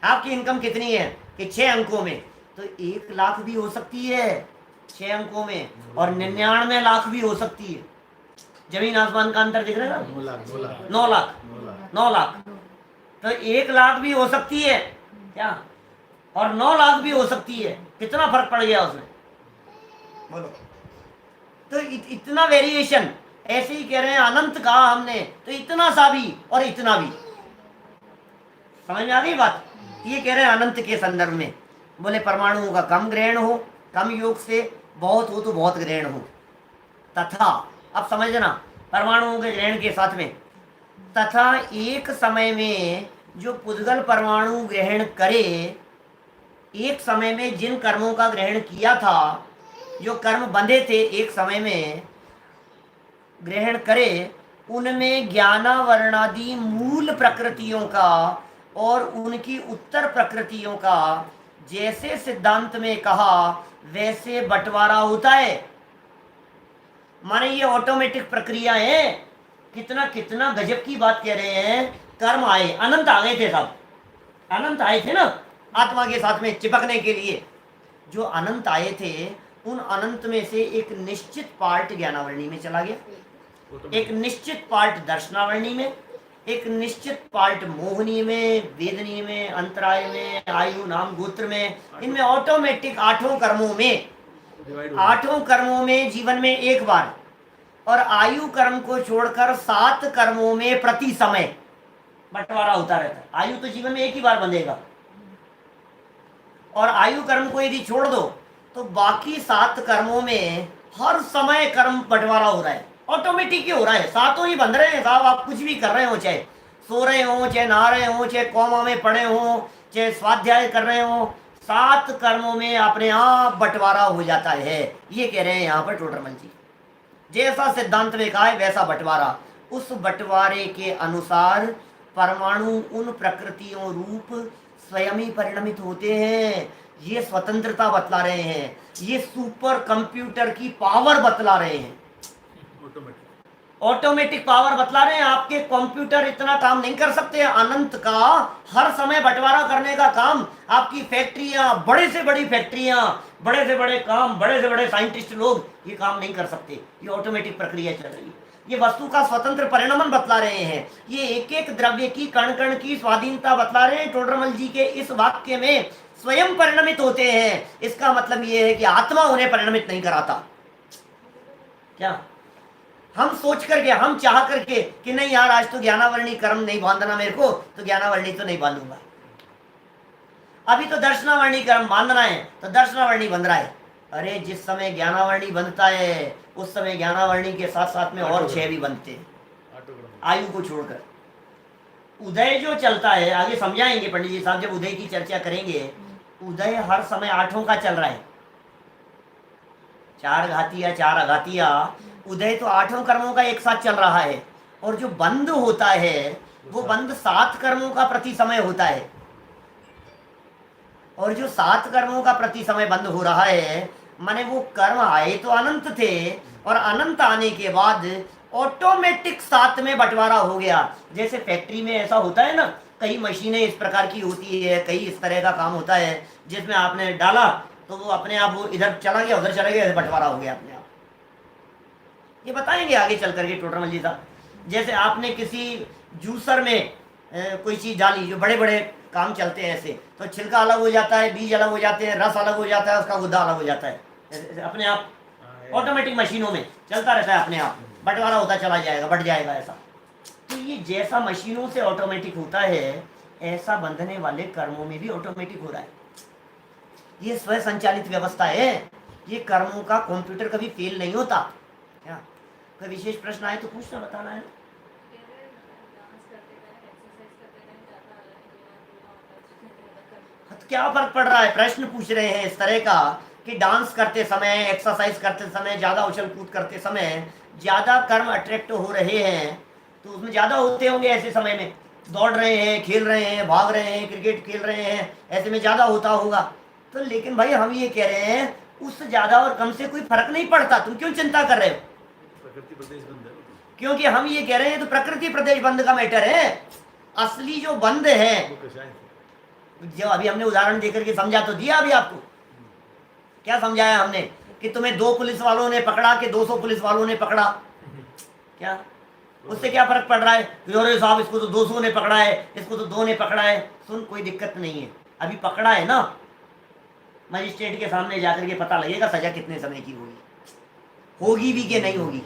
आपकी इनकम कितनी है कि 6 अंकों में, तो 1 लाख भी हो सकती है 6 अंकों में और 99 लाख भी हो सकती है। जमीन आसमान का अंतर दिख रहा है ना? 9 लाख तो 1 लाख भी हो सकती है क्या, और 9 लाख भी हो सकती है। कितना फर्क पड़ गया उसमें, बोलो? तो इतना वेरिएशन, ऐसे ही कह रहे हैं अनंत कहा हमने तो इतना सा भी और इतना भी, समझ में आ गई बात? ये कह रहे हैं अनंत के संदर्भ में। बोले परमाणुओं का कम ग्रहण हो, कम योग से, बहुत हो तो बहुत ग्रहण हो। तथा, अब समझना परमाणुओं के ग्रहण के साथ में, तथा एक समय में जो पुद्गल परमाणु ग्रहण करे, एक समय में जिन कर्मों का ग्रहण किया था, जो कर्म बंधे थे एक समय में ग्रहण करे, उनमें ज्ञानावरणादि मूल प्रकृतियों का और उनकी उत्तर प्रकृतियों का जैसे सिद्धांत में कहा वैसे बंटवारा होता है। माने ये ऑटोमेटिक प्रक्रिया है। कितना कितना गजब की बात कह रहे हैं। कर्म आए, अनंत आ गए थे सब, अनंत आए थे ना आत्मा के साथ में चिपकने के लिए। जो अनंत आए थे उन अनंत में से एक निश्चित पार्ट ज्ञानावरणी में चला गया, एक निश्चित पार्ट दर्शनावरणी में, एक निश्चित पार्ट मोहनी में, वेदनी में, अंतराय में, आयु नाम गोत्र में। इनमें ऑटोमेटिक 8 कर्मों में, 8 कर्मों में जीवन में एक बार, और आयु कर्म को छोड़कर 7 कर्मों में प्रति समय बंटवारा होता रहता है। आयु तो जीवन में एक ही बार बंधेगा, और आयु कर्म को यदि छोड़ दो तो बाकी 7 कर्मों में हर समय कर्म बंटवारा हो रहा है, ऑटोमेटिक ही हो रहा है। 7 ही बंध रहे हैं साहब, आप कुछ भी कर रहे हो, चाहे सो रहे हो, चाहे नहा रहे हो, चाहे कौमा में पड़े हो, चाहे स्वाध्याय कर रहे हो, 7 कर्मों में अपने आप बंटवारा हो जाता है। ये कह रहे हैं यहाँ पर टोडरमल जी। जैसा सिद्धांत में कहा है वैसा बंटवारा, उस बंटवारे के अनुसार परमाणु उन प्रकृतियों रूप स्वयं ही परिणमित होते हैं। ये स्वतंत्रता बतला रहे हैं, ये सुपर कंप्यूटर की पावर बतला रहे हैं, ऑटोमेटिक पावर बतला रहे हैं। आपके कंप्यूटर इतना काम नहीं कर सकते। अनंत का हर समय बंटवारा करने का काम आपकी फैक्ट्रियां, बड़े से बड़ी फैक्ट्रियां, बड़े से बड़े काम, बड़े से बड़े साइंटिस्ट लोग ये काम नहीं कर सकते। ये ऑटोमेटिक प्रक्रिया चल रही है। ये वस्तु का स्वतंत्र परिणमन बतला रहे हैं। ये एक एक द्रव्य की, कण कण की स्वाधीनता बतला रहे हैं। टोडरमल जी के इस वाक्य में स्वयं परिणमित होते हैं, इसका मतलब ये है कि आत्मा उन्हें परिणमित नहीं कराता। क्या हम सोच करके, हम चाह करके कि नहीं यार आज तो ज्ञानावर्णी कर्म नहीं बांधना मेरे को, तो ज्ञानावर्णी तो नहीं बांधूंगा। अभी तो दर्शनावर्णी कर्म बांधना है तो दर्शनावर्णी बंध रहा है। अरे जिस समय ज्ञानावर्णी बनता है उस समय ज्ञानावर्णी के साथ साथ में और 6 भी बनते हैं आयु को छोड़कर। उदय जो चलता है, आगे समझाएंगे पंडित जी साहब जब उदय की चर्चा करेंगे, उदय हर समय 8 का चल रहा है। 4 घातिया 4 अघातिया, उदय तो 8 कर्मों का एक साथ चल रहा है। और जो बंद होता है वो बंद 7 कर्मों का प्रति समय होता है। और जो 7 कर्मों का प्रति समय बंद हो रहा है, माने वो कर्म आए तो अनंत थे और अनंत आने के बाद ऑटोमेटिक 7 में बंटवारा हो गया। जैसे फैक्ट्री में ऐसा होता है ना, कई मशीनें इस प्रकार की होती है, कई इस तरह का काम होता है जिसमें आपने डाला तो वो अपने आप वो इधर चला गया उधर चला गया, बंटवारा हो गया अपने आप। ये बताएंगे आगे चल करके टोटरमल जी साहब। जैसे आपने किसी जूसर में कोई चीज डाली, जो बड़े बड़े काम चलते हैं ऐसे, तो छिलका अलग हो जाता है, बीज अलग हो जाते हैं, रस अलग हो जाता है, उसका गुद्दा अलग हो जाता है, अपने आप ऑटोमेटिक मशीनों में चलता रहता है, अपने आप बंटवारा होता चला जाएगा, बढ़ जाएगा ऐसा। तो ये जैसा मशीनों से ऑटोमेटिक होता है, ऐसा बंधने वाले कर्मों में भी ऑटोमेटिक हो रहा है। ये स्व संचालित व्यवस्था है। ये कर्मों का कंप्यूटर कभी फेल नहीं होता। क्या कोई विशेष प्रश्न आए तो पूछना, बताना है। तो क्या फर्क पड़ रहा है? प्रश्न पूछ रहे हैं इस तरह का कि डांस करते समय, एक्सरसाइज करते समय, ज्यादा उछल कूद करते समय ज्यादा कर्म अट्रैक्ट हो रहे हैं, तो उसमें ज्यादा होते होंगे ऐसे समय में, दौड़ रहे हैं, खेल रहे हैं, भाग रहे हैं, क्रिकेट खेल रहे हैं, ऐसे में ज्यादा होता होगा। तो लेकिन भाई हम ये कह रहे हैं उससे ज्यादा और कम से कोई फर्क नहीं पड़ता, तुम क्यों चिंता कर रहे हो? प्रकृति प्रदेश बंद है। क्योंकि हम ये कह रहे हैं तो प्रकृति प्रदेश बंद का मैटर है। असली जो बंद है, जो अभी हमने उदाहरण देकर के समझा तो दिया। अभी आपको क्या समझाया हमने कि तुम्हें 2 पुलिस वालों ने पकड़ा कि 200 पुलिस वालों ने पकड़ा, क्या उससे क्या फर्क पड़ रहा है? अरे साहब इसको तो 200 ने पकड़ा है, इसको तो 2 ने पकड़ा है। सुन, कोई दिक्कत नहीं है, अभी पकड़ा है ना, मजिस्ट्रेट के सामने जाकर के पता लगेगा सजा कितने समय की होगी भी कि नहीं होगी।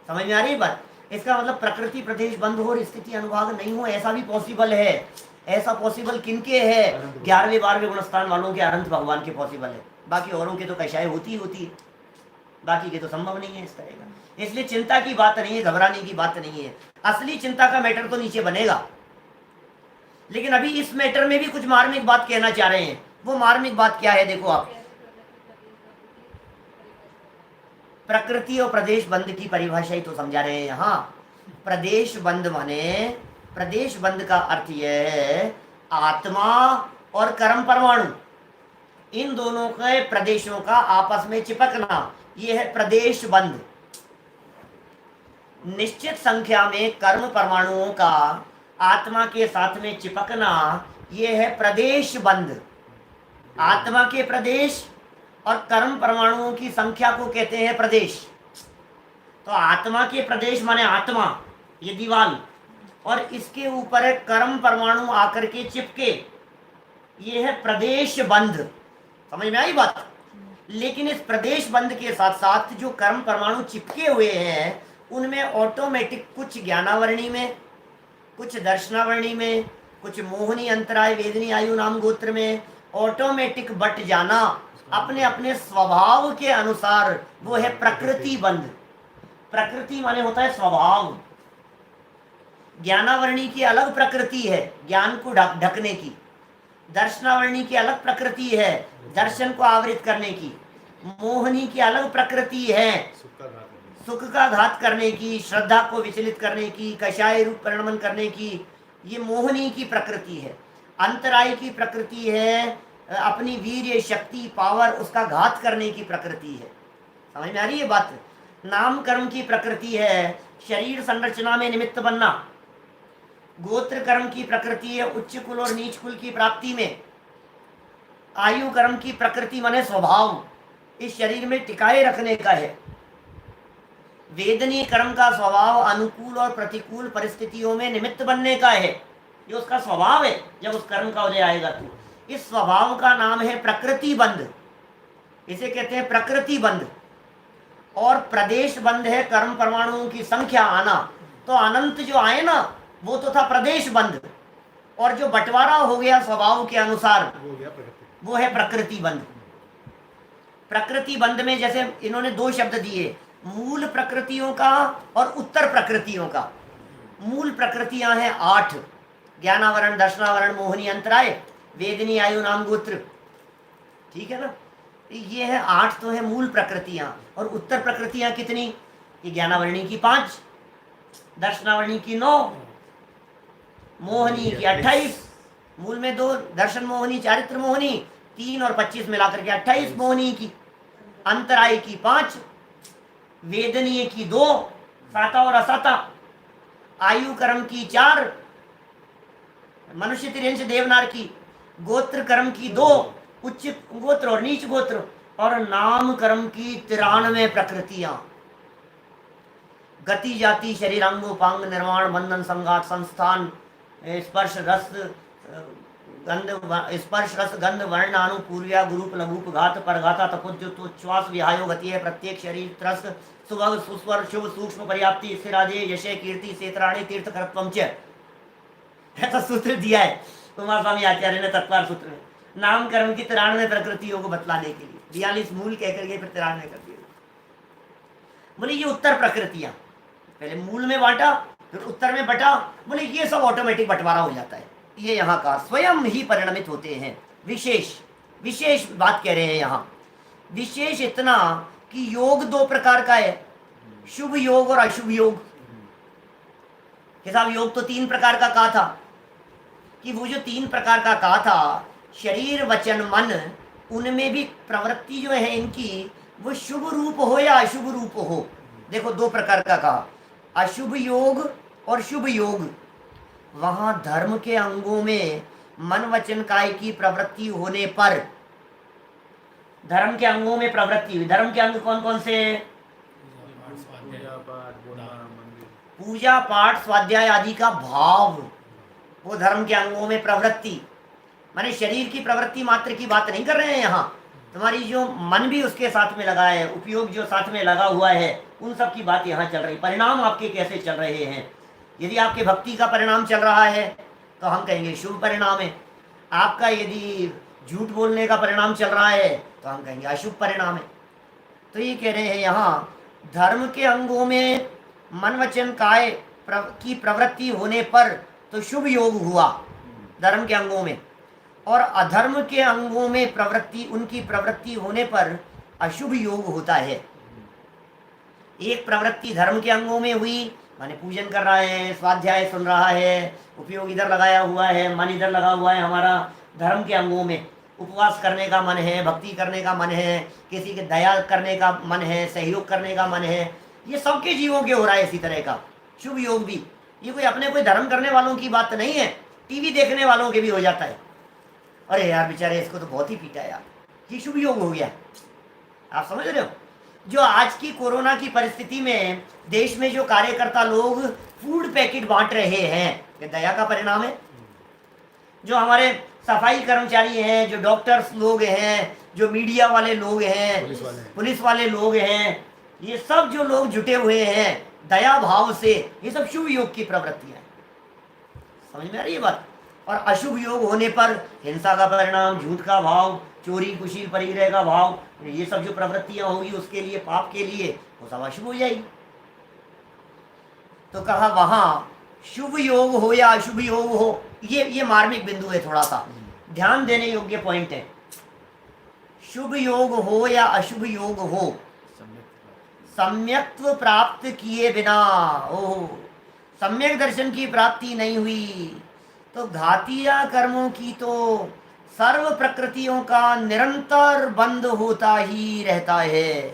समझ में आ रही है बात? इसका मतलब प्रकृति प्रदेश बंद हो और स्थिति अनुभाग नहीं हो, ऐसा भी पॉसिबल है। ऐसा पॉसिबल किनके है? 11वें 12वें गुणस्थान वालों के, अनंत भगवान के पॉसिबल है। बाकी औरों के तो कशाय होती है, बाकी के तो संभव नहीं है इस तरह का। इसलिए चिंता की बात नहीं है, घबराने की बात नहीं है। असली चिंता का मैटर तो नीचे बनेगा। लेकिन अभी इस मैटर में भी कुछ मार्मिक बात कहना चाह रहे हैं। वो मार्मिक बात क्या है? देखो आप, प्रकृति और प्रदेश बंद की परिभाषा ही तो समझा रहे हैं यहाँ। प्रदेश बंद माने, प्रदेश बंद का अर्थ यह है आत्मा और कर्म परमाणु, इन दोनों के प्रदेशों का आपस में चिपकना, यह है प्रदेश बंद। निश्चित संख्या में कर्म परमाणुओं का आत्मा के साथ में चिपकना, यह है प्रदेश बंद। आत्मा के प्रदेश और कर्म परमाणुओं की संख्या को कहते हैं प्रदेश। तो आत्मा के प्रदेश माने आत्मा, ये दीवाल, और इसके ऊपर है कर्म परमाणु आकर के चिपके, ये है प्रदेश बंध। समझ में आई बात? लेकिन इस प्रदेश बंध के साथ साथ जो कर्म परमाणु चिपके हुए हैं उनमें ऑटोमेटिक कुछ ज्ञानावर्णी में, कुछ दर्शनावर्णी में, कुछ मोहनी अंतराय वेदनी आयु नाम गोत्र में ऑटोमेटिक बट जाना अपने अपने स्वभाव के अनुसार, वो है प्रकृति बंध। प्रकृति माने होता है स्वभाव। ज्ञानावर्णी की अलग प्रकृति है, ज्ञान को ढकने की। दर्शनावर्णी की अलग प्रकृति है, दर्शन को आवृत करने की। मोहनी की अलग प्रकृति है, सुख का घात करने की, श्रद्धा को विचलित करने की, कषाय रूप परिणमन करने की, ये मोहनी की प्रकृति है। अंतराय की प्रकृति है अपनी वीर्य शक्ति पावर, उसका घात करने की प्रकृति है। समझ में आ रही है बात? नाम कर्म की प्रकृति है शरीर संरचना में निमित्त बनना। गोत्र कर्म की प्रकृति है उच्च कुल और नीच कुल की प्राप्ति में। आयु कर्म की प्रकृति माने स्वभाव, इस शरीर में टिकाए रखने का है। वेदनीय कर्म का स्वभाव अनुकूल और प्रतिकूल परिस्थितियों में निमित्त बनने का है, ये उसका स्वभाव है। जब उस कर्म का उदय आएगा तो इस स्वभाव का नाम है प्रकृति बंध, इसे कहते हैं प्रकृति बंध। और प्रदेश बंध है कर्म परमाणुओं की संख्या आना, तो अनंत जो आए ना वो तो था प्रदेश बंध, और जो बंटवारा हो गया स्वभाव के अनुसार वो हो गया प्रकृति। वो है प्रकृति बंध। प्रकृति बंध में जैसे इन्होंने दो शब्द दिए, मूल प्रकृतियों का और उत्तर प्रकृतियों का। मूल प्रकृतियां हैं 8, ज्ञानावरण, दर्शनावरण, मोहिनी, अंतराय, वेदनी, आयु, नाम, गोत्र, ठीक है ना। ये है 8 तो है मूल प्रकृतियां, और उत्तर प्रकृतियां कितनी? ये ज्ञानावरणी की 5, दर्शनावरणी की 9, मोहिनी की 28, मूल में 2, दर्शन मोहिनी, चारित्र मोहिनी 3 और 25 मिलाकर के 28 मोहिनी की, अंतराय की 5, वेदनीय की 2, साता और असाता, आयु कर्म की 4, मनुष्य तिर्यंश देवनार की, गोत्र कर्म की 2, उच्च गोत्र और नीच गोत्र, और नाम कर्म की 93 प्रकृतियां। गति, जाति, शरीरांगोपांग, निर्माण, बंधन, संघात, संस्थान, स्पर्श रस गंध, वर्ण, अनु, पूर्व्या, गुरूप, लघुप, घात, परघाता, तपोज्योश्वास, विहायो, गति है, प्रत्येक, शरीर, त्रस, सुभग, सुस्वर, शुभ, सूक्ष्म, पर्याप्ति, स्थिरादे, यशे, कीर्ति, सेत्राणी, तीर्थ, करत्वम च। ऐसा सूत्र दिया है कुमार स्वामी आचार्य ने तत्वार सूत्र में, नाम कर्म की 93 प्रकृतियों को बतलाने के लिए 42 मूल कहकर के फिर 93 कर दिए। बोले ये उत्तर प्रकृतियां, पहले मूल में बांटा फिर उत्तर में बटा, बोले ये सब ऑटोमेटिक बंटवारा हो जाता है। ये यहाँ का स्वयं ही परिणमित होते हैं। विशेष बात कह रहे हैं यहाँ, विशेष इतना कि योग 2 प्रकार का है, शुभ योग और अशुभ योग। साहब योग तो 3 प्रकार का कहा था, कि वो जो 3 प्रकार का कहा था, शरीर, वचन, मन, उनमें भी प्रवृत्ति जो है इनकी वो शुभ रूप हो या अशुभ रूप हो। देखो 2 प्रकार का कहा, अशुभ योग और शुभ योग। वहां धर्म के अंगों में मन, वचन, काय की प्रवृत्ति होने पर, धर्म के अंगों में प्रवृत्ति हुई। धर्म के अंग कौन कौन से? पूजा पाठ स्वाध्याय आदि का भाव, वो धर्म के अंगों में प्रवृत्ति। माने शरीर की प्रवृत्ति मात्र की बात नहीं कर रहे हैं यहाँ, तुम्हारी जो मन भी उसके साथ में लगा है, उपयोग जो साथ में लगा हुआ है, उन सब की बात यहाँ चल रही। परिणाम आपके कैसे चल रहे हैं? यदि आपके भक्ति का परिणाम चल रहा है तो हम कहेंगे शुभ परिणाम है। आपका यदि झूठ बोलने का परिणाम चल रहा है तो हम कहेंगे अशुभ परिणाम है। तो ये कह रहे हैं यहाँ, धर्म के अंगों में मन, वचन, काय की प्रवृत्ति होने पर तो शुभ योग हुआ धर्म के अंगों में, और अधर्म के अंगों में प्रवृत्ति, उनकी प्रवृत्ति होने पर अशुभ योग होता है। एक प्रवृत्ति धर्म के अंगों में हुई, माने पूजन कर रहा है, स्वाध्याय सुन रहा है, उपयोग इधर लगाया हुआ है, मन इधर लगा हुआ है हमारा धर्म के अंगों में, उपवास करने का मन है, भक्ति करने का मन है, किसी के दया करने का मन है, सहयोग करने का मन है, ये सबके जीवों के हो रहा है इसी तरह का शुभ योग भी। ये कोई धर्म करने वालों की बात नहीं है, टीवी देखने वालों के भी हो जाता है। अरे यार बेचारे इसको तो बहुत ही पीटा यार, ये शुभ योग हो गया। आप समझ रहे हो? जो आज की कोरोना की परिस्थिति में देश में जो कार्यकर्ता लोग फूड पैकेट बांट रहे हैं, ये दया का परिणाम है। जो हमारे सफाई कर्मचारी हैं, जो डॉक्टर्स लोग हैं, जो मीडिया वाले लोग हैं, पुलिस वाले लोग हैं, ये सब जो लोग जुटे हुए हैं दया भाव से, ये सब शुभ योग की प्रवृत्तियां हैं। समझ में आ रही है बात? और अशुभ योग होने पर हिंसा का परिणाम, झूठ का भाव, चोरी, कुशील, परिग्रह का भाव, ये सब जो प्रवृत्तियां होगी उसके लिए, पाप के लिए, वो सब अशुभ हो जाएगी। तो कहा वहां शुभ योग हो या अशुभ योग हो, ये मार्मिक बिंदु है, थोड़ा सा ध्यान देने योग्य पॉइंट है। शुभ योग हो या अशुभ योग हो, सम्यक्त्व प्राप्त किए बिना, सम्यक दर्शन की प्राप्ति नहीं हुई तो घातीय कर्मों की तो सर्व प्रकृतियों का निरंतर बंद होता ही रहता है।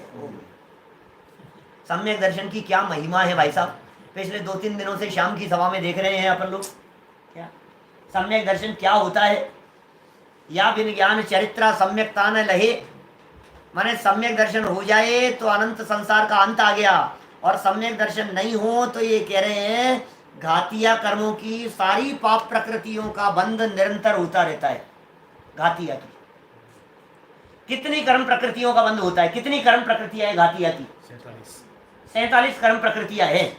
सम्यक दर्शन की क्या महिमा है भाई साहब, पिछले 2-3 दिनों से शाम की सभा में देख रहे हैं अपन लोग। क्या सम्यक दर्शन क्या होता है? या बिन ज्ञान चरित्रा सम्यकता न लहे, माने सम्यक दर्शन हो जाए तो अनंत संसार का अंत आ गया, और सम्यक दर्शन नहीं हो तो ये कह रहे हैं घातिया कर्मों की सारी पाप प्रकृतियों का बंध निरंतर होता रहता है। घातिया की कितनी कर्म प्रकृतियों का बंध होता है? कितनी कर्म प्रकृतियां है घातिया की? 47 कर्म प्रकृतियां हैं।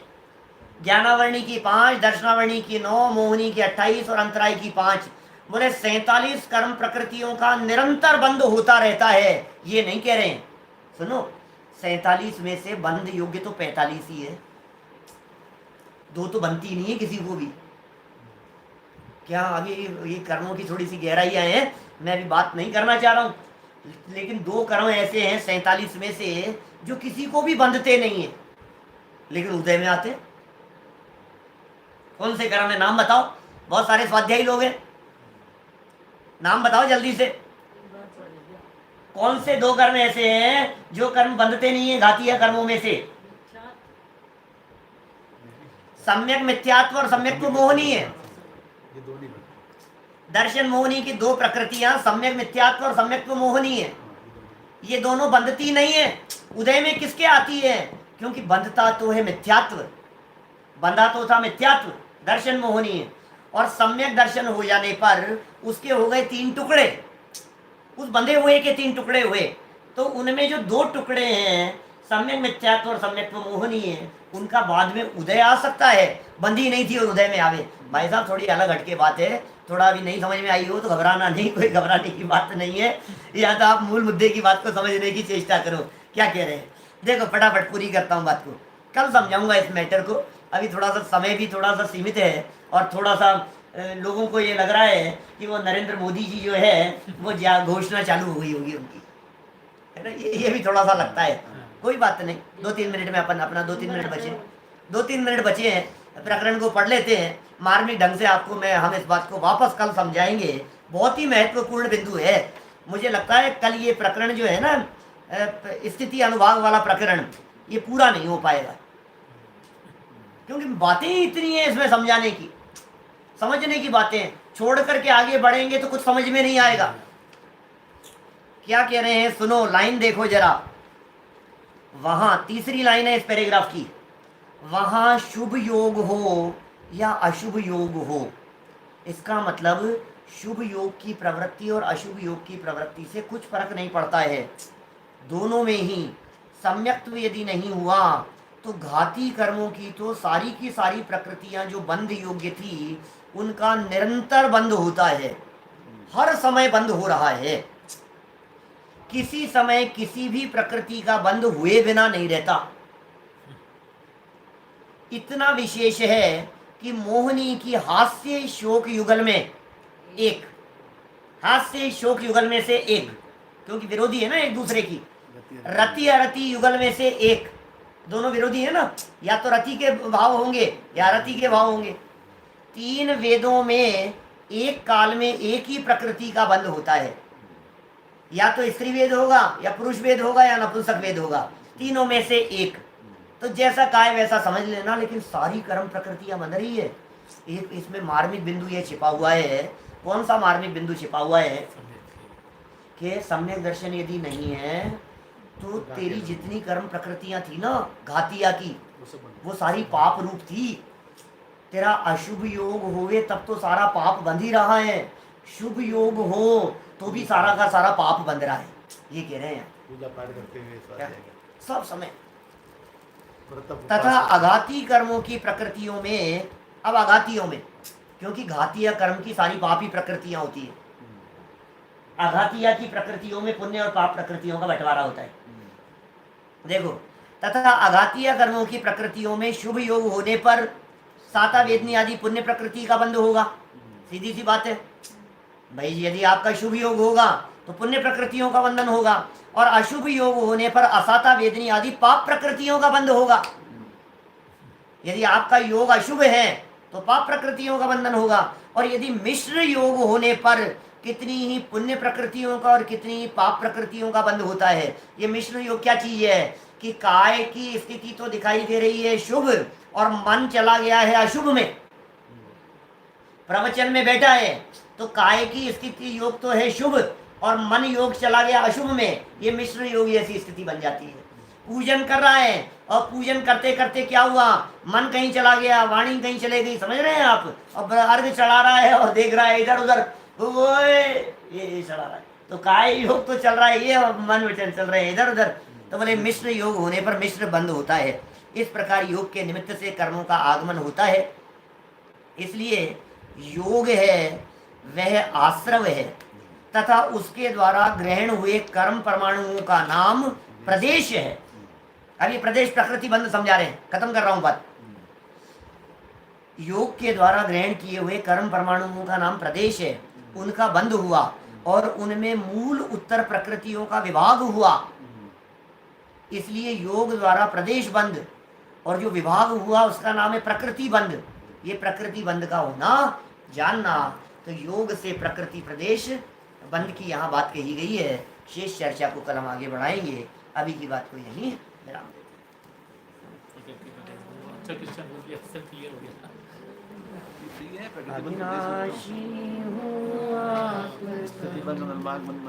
ज्ञानावर्णी की 5, दर्शनावर्णी की 9, मोहनी की 28 और अंतराय की 5। बोले 47 कर्म प्रकृतियों का निरंतर बंद होता रहता है। ये नहीं कह रहे हैं, सुनो, 47 में से बंद योग्य तो 45 ही है, 2 तो बनती नहीं है किसी को भी। क्या अभी ये कर्मों की थोड़ी सी गहराइयां हैं, मैं अभी बात नहीं करना चाह रहा हूं, लेकिन 2 कर्म ऐसे हैं 47 में से जो किसी को भी बंधते नहीं है लेकिन उदय में आते। कौन से कर्म है, नाम बताओ। बहुत सारे स्वाध्यायी लोग हैं, नाम बताओ जल्दी से। कौन से 2 कर्म ऐसे हैं जो कर्म बंधते नहीं है घातीय कर्मों में से? सम्यक मिथ्यात्व और सम्यक तो मोहनी है। ये दो नहीं बनते। दर्शन मोहनी की 2 प्रकृतियां सम्यक मिथ्यात्व और सम्यक तो मोहनी है। ये दोनों बंधती नहीं है। उदय में किसके आती है? क्योंकि बंधता तो है मिथ्यात्व, बंधा तो था मिथ्यात्व, दर्शन मोहनी है। और सम्यक दर्शन हो जाने पर उसके हो गए 3 टुकड़े, उस बंधे हुए के 3 टुकड़े हुए। तो उनमें जो 2 टुकड़े हैं सम्यक मिथ्यात्व और सम्यक मोहनी है, उनका बाद में उदय आ सकता है। बंधी नहीं थी और उदय में आवे। भाई साहब थोड़ी अलग हटके बात है, थोड़ा अभी नहीं समझ में आई हो तो घबराना नहीं, कोई घबराने की बात नहीं है। या तो आप मूल मुद्दे की बात को समझने की चेष्टा करो, क्या कह रहे हैं। देखो फटाफट पूरी करता हूँ बात को, कल समझाऊंगा इस मैटर को। अभी थोड़ा सा समय भी थोड़ा सा सीमित है और थोड़ा सा लोगों को ये लग रहा है कि वो नरेंद्र मोदी जी जो है वो घोषणा चालू हो गई होगी उनकी, है ना। ये भी थोड़ा सा लगता है, कोई बात नहीं। 2-3 मिनट में अपना 2-3 मिनट बचे, 2-3 मिनट बचे हैं, प्रकरण को पढ़ लेते हैं मार्मिक ढंग से। आपको हम इस बात को वापस कल समझाएंगे। बहुत ही महत्वपूर्ण बिंदु है। मुझे लगता है कल ये प्रकरण जो है ना, स्थिति अनुभाग वाला प्रकरण, ये पूरा नहीं हो पाएगा, क्योंकि बातें ही इतनी है इसमें समझाने की, समझने की बातें। छोड़ करके आगे बढ़ेंगे तो कुछ समझ में नहीं आएगा। क्या कह रहे हैं सुनो, लाइन देखो जरा। वहां 3री लाइन है इस पैराग्राफ की, वहां शुभ योग हो या अशुभ योग हो, इसका मतलब शुभ योग की प्रवृत्ति और अशुभ योग की प्रवृत्ति से कुछ फर्क नहीं पड़ता है। दोनों में ही सम्यक्त्व यदि नहीं हुआ तो घाती कर्मों की तो सारी की सारी प्रकृतियां जो बंद योग्य थी उनका निरंतर बंद होता है, हर समय बंद हो रहा है। किसी समय किसी भी प्रकृति का बंद हुए बिना नहीं रहता। इतना विशेष है कि मोहनी की हास्य शोक युगल में एक, हास्य शोक युगल में से एक, क्योंकि विरोधी है ना एक दूसरे की, रति अरति युगल में से एक, दोनों विरोधी है ना, या तो रति के भाव होंगे या रति के भाव होंगे। 3 वेदों में एक काल में एक ही प्रकृति का बंध होता है, या तो स्त्री वेद होगा या पुरुष वेद होगा या नपुंसक वेद होगा, तीनों में से एक। तो जैसा काय वैसा समझ लेना, लेकिन सारी कर्म प्रकृतियां बंध रही है। एक इसमें मार्मिक बिंदु ये छिपा हुआ है। कौन सा मार्मिक बिंदु छिपा हुआ है? कि सम्यक दर्शन यदि नहीं है तो तेरी जितनी कर्म प्रकृतियां थी ना घातिया की, वो सारी पाप रूप थी। तेरा अशुभ योग होवे तब तो सारा पाप बंध ही रहा है, शुभ योग हो तो भी सारा का सारा पाप बंध रहा है। ये कह रहे हैं पूजा पाठ करते हुए सब समय। तथा अघाती कर्मों की प्रकृतियों में, अब अघातियों में, क्योंकि घातीय कर्म की सारी पापी प्रकृतियां होती है, अघातीय की प्रकृतियों में पुण्य और पाप प्रकृतियों का बंटवारा होता है। देखो, तथा अघातीय कर्मों की प्रकृतियों में शुभ योग होने पर साता वेदनी आदि पुण्य प्रकृति का बंध होगा। सीधी सी बात है भाई, यदि आपका शुभ योग होगा तो पुण्य प्रकृतियों का बंधन होगा, और अशुभ योग होने पर असाता वेदनी आदि पाप प्रकृतियों का बंध होगा। यदि आपका योग अशुभ है तो पाप प्रकृतियों का बंधन होगा, और यदि मिश्र योग होने पर कितनी ही पुण्य प्रकृतियों का और कितनी ही पाप प्रकृतियों का बंध होता है। ये मिश्र योग क्या चीज है कि काय की स्थिति तो दिखाई दे रही है शुभ और मन चला गया है अशुभ में, प्रवचन में बैठा है तो काय की स्थिति योग तो है शुभ और मन योग चला गया अशुभ में। ये मिश्र योग ऐसी स्थिति बन जाती है। पूजन कर रहा है और पूजन करते करते क्या हुआ, मन कहीं चला गया, वाणी कहीं चले गई, समझ रहे हैं आप, और अर्घ चढ़ा रहा है और देख रहा है इधर उधर, ये चढ़ा रहा है, तो काय योग तो चल रहा है ये, और मन वचन चल रहे हैं इधर उधर, तो बोले मिश्र योग होने पर मिश्र बंध होता है। इस प्रकार योग के निमित्त से कर्मों का आगमन होता है। इसलिए योग है वह आश्रव है तथा उसके द्वारा ग्रहण हुए कर्म परमाणुओं का नाम प्रदेश है। अब ये प्रदेश प्रकृति बंध समझा रहे हैं, खत्म कर रहा हूं बात। योग के द्वारा ग्रहण किए हुए कर्म परमाणुओं का नाम प्रदेश है, उनका बंध हुआ और उनमें मूल उत्तर प्रकृतियों का विभाग हुआ। इसलिए योग द्वारा प्रदेश बंध और जो विभाग हुआ उसका नाम है प्रकृति बंध। ये प्रकृति बंध का होना जानना। तो योग से प्रकृति प्रदेश बंध की यहाँ बात कही गई है। शेष चर्चा को कल हम आगे बढ़ाएंगे। अभी की बात को यहीं विराम देते हैं। अच्छा क्वेश्चन हो गया, सब क्लियर हो गया। ठीक है, प्रकृति बंद अविनाशी हूँ आत्म स्थिति बंद, अनुमान बंद।